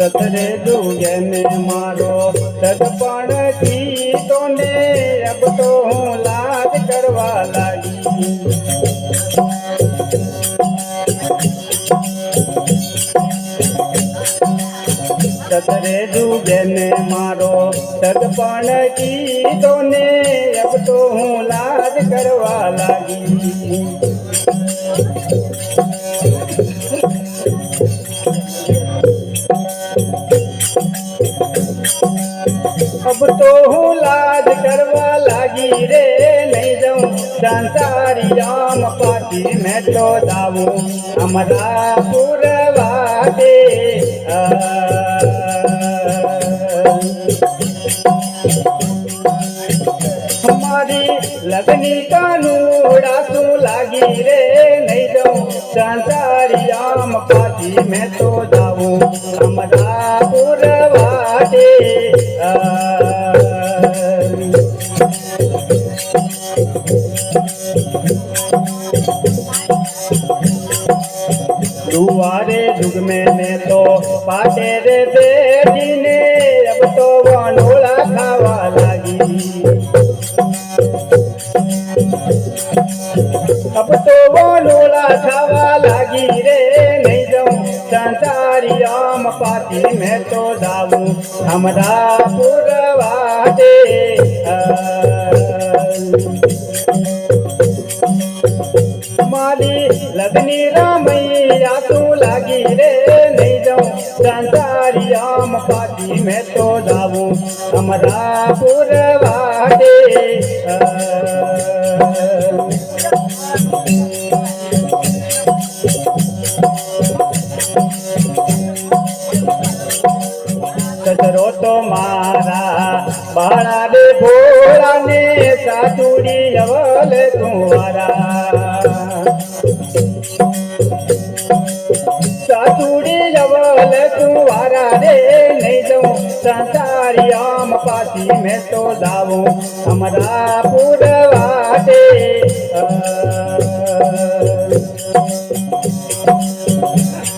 सतरे जुगे में मारो सदपण की तो ने अब तो हूँ लाज करवा लागी। सतरे जुगे में मारो सदपण की तो ने अब तो हूँ लाज करवा लागी। अब तो हूँ लाज करवा लागी रे, नहीं जाऊँ संसारी राम पाती मैं तो जाऊँ हमारा पुरवा दे। हमारी लगनी कानूड़ा तू लागी रे, नहीं जाऊँ संसारी राम पाती मैं तो जाऊँ हमारा पुरवा दे। दुआरे जुग में तो पाटे रे बेटी ने अब तो वनोला खावा लागी। अब तो वनोला खावा लागी रे, नहीं जाऊँ संसारी राम पाती मैं तो जाऊँ हमारा पुरवा दे। माली लगनी रामैया तू लागी रे, नहीं जाऊँ संसारी राम पाती मैं तो जाऊँ हमारा पुरवा दे। ससरो तो मारा बाड़ा रे भोला ने सासुड़ी अवल कुंवारा। सासुड़ी अवल कुंवारा रे, नहीं जाऊँ संसारी राम पाती मैं तो जाऊँ हमारा पुरवा दे।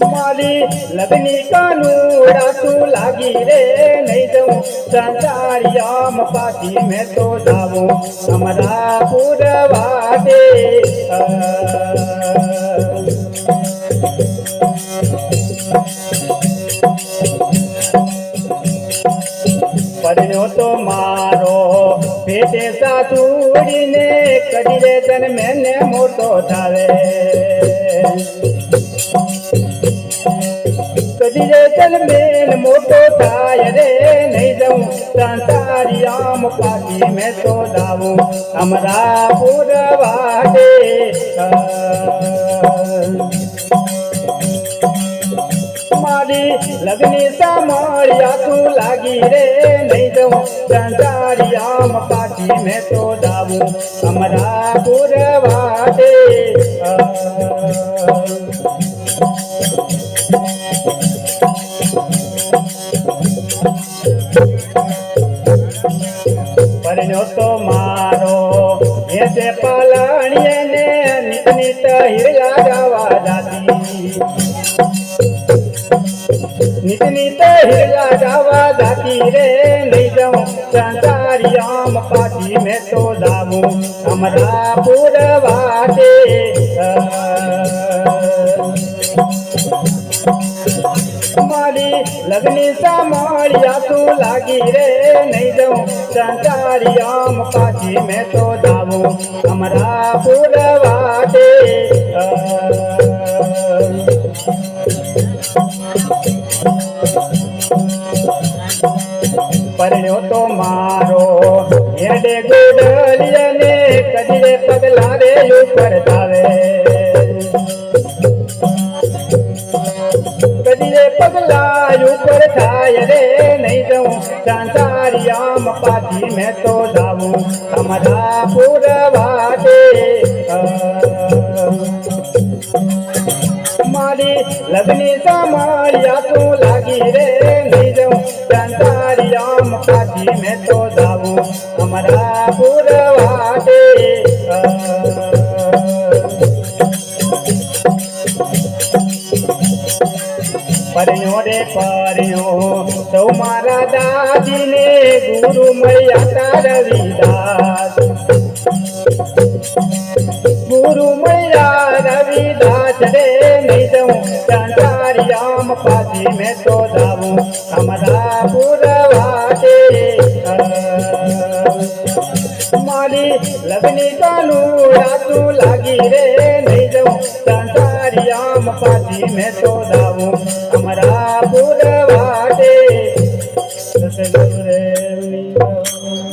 माली लगनी कानूड़ा तू लागी रे, नहीं जाऊँ संसारी राम पाती मैं तो जाऊँ हमारा पुरवा दे। परिणो तो मारो बेटे सासुड़ी ने कदिरे जन मैंने मोटो थावे। कदिरे जन मैंने मोटो थाय रे, नहीं जाऊँ संसारी राम पाती मैं तो जाऊँ हमारा पुरवा दे। मारी लगनी सामरिया तू लागी रे, नहीं जाऊँ संसारी राम पाती मैं तो जाऊँ हमारा पुरवा दे। परिणो तो मारो ऐसे पालनिये ने नित नित हिरला गावा जाती। नित नित हिरला गावा जाती रे, नहीं जाऊँ संसारी राम पाती मैं तो जाऊँ हमारा पुरवा दे। माली लगनी सामरिया तू लागी रे, नहीं जाऊँ संसारी राम पाती मैं तो जाऊँ हमारा पुरवा दे। परिणो तो मारो हेडे गुडलिया ने कदिरे રે પગલા રે ઉપર ધાવે કદી રે પગલા ઉપર થાય રે નહીં જઉં સંસારિયામ પાછી મેં તો જાવું અમારા પુરવાટે મારી લગ્ની સામળિયા તું લાગી રે નહીં જઉં સંસારિયામ પાછી મેં તો જાવું અમારા પુરવાટે પરણ્યો રે પરણ્યો સૌ મારા દાદીને ગુરુ મળ્યા તા રવિદાસ ગુરુ મળ્યા રવિદાસ રે નહીં જઉં સંસારિયામ પાછી મેં તો જાવું અમારા પુરવાટે મારી લગ્ની કાનુડા તું લાગી રે નહીં જઉં સંસારિયામ પાછી મેં તો જાવું અમારા પુરવાટે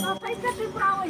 А, пойдешь и правой.